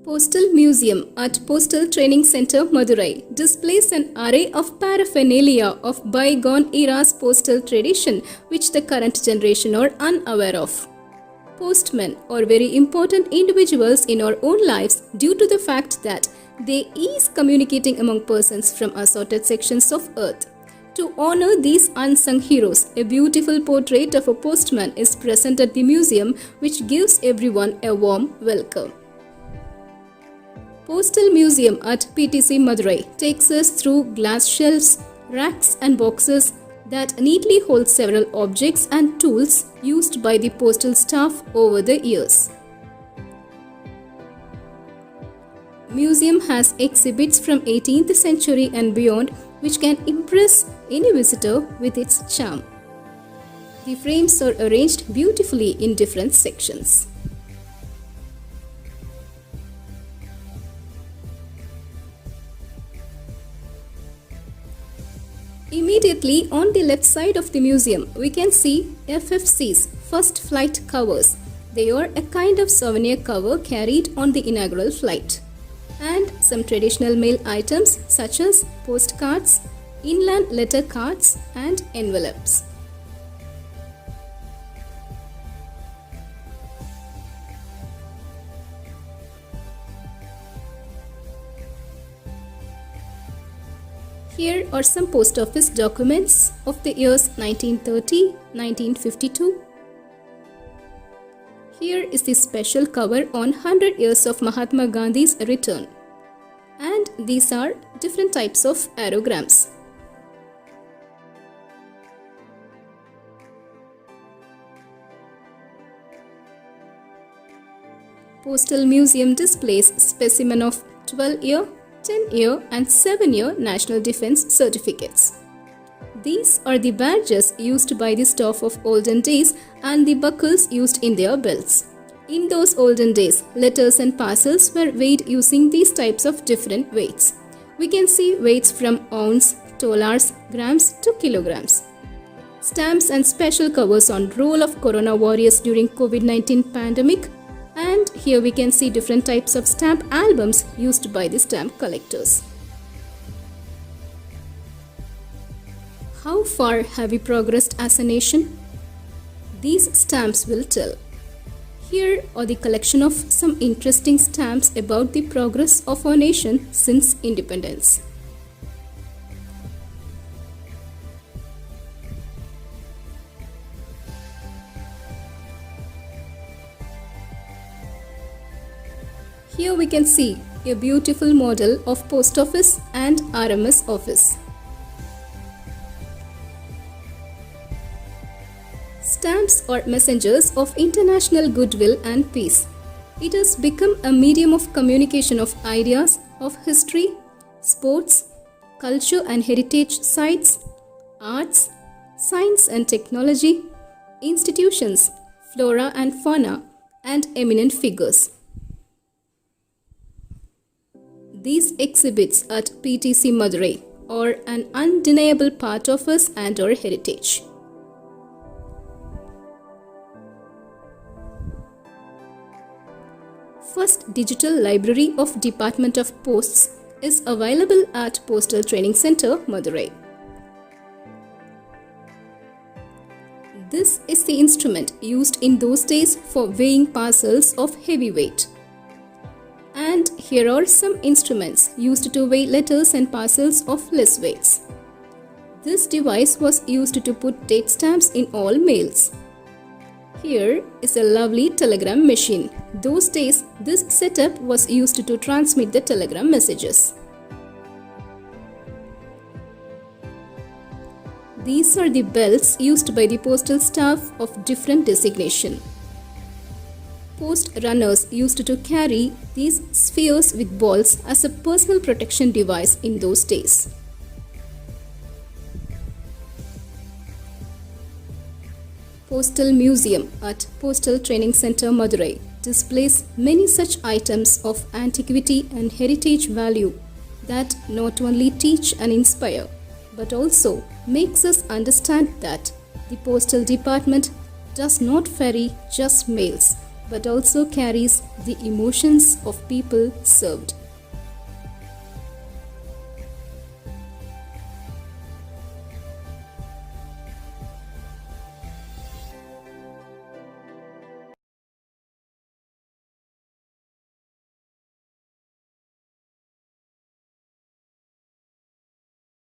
Postal Museum at Postal Training Center, Madurai displays an array of paraphernalia of bygone era's postal tradition which the current generation are unaware of. Postmen are very important individuals in our own lives due to the fact that they ease communicating among persons from assorted sections of earth. To honor these unsung heroes, a beautiful portrait of a postman is present at the museum, which gives everyone a warm welcome. Postal Museum at PTC Madurai takes us through glass shelves, racks and boxes that neatly hold several objects and tools used by the postal staff over the years. Museum has exhibits from 18th century and beyond which can impress any visitor with its charm. The frames are arranged beautifully in different sections. Immediately on the left side of the museum, we can see FFC's first flight covers. They are a kind of souvenir cover carried on the inaugural flight. And some traditional mail items such as postcards, inland letter cards and envelopes. Here are some post office documents of the years 1930-1952. Here is the special cover on 100 years of Mahatma Gandhi's return. And these are different types of aerograms. Postal Museum displays specimen of 12-year, 10-year and 7-year National Defence certificates. These are the badges used by the staff of olden days and the buckles used in their belts. In those olden days, letters and parcels were weighed using these types of different weights. We can see weights from ounce, dollars, grams to kilograms. Stamps and special covers on roll of Corona warriors during COVID-19 pandemic. And here we can see different types of stamp albums used by the stamp collectors. How far have we progressed as a nation? These stamps will tell. Here are the collection of some interesting stamps about the progress of our nation since independence. Here we can see a beautiful model of post office and RMS office. Stamps are messengers of international goodwill and peace. It has become a medium of communication of ideas of history, sports, culture and heritage sites, arts, science and technology, institutions, flora and fauna, and eminent figures. These exhibits at PTC Madurai are an undeniable part of us and our heritage. First digital library of Department of Posts is available at Postal Training Center, Madurai. This is the instrument used in those days for weighing parcels of heavy weight. And here are some instruments used to weigh letters and parcels of less weights. This device was used to put date stamps in all mails. Here is a lovely telegram machine. Those days, this setup was used to transmit the telegram messages. These are the belts used by the postal staff of different designation. Post runners used to carry these spheres with balls as a personal protection device in those days. Postal Museum at Postal Training Center, Madurai displays many such items of antiquity and heritage value that not only teach and inspire, but also makes us understand that the postal department does not ferry just mails, but also carries the emotions of people served.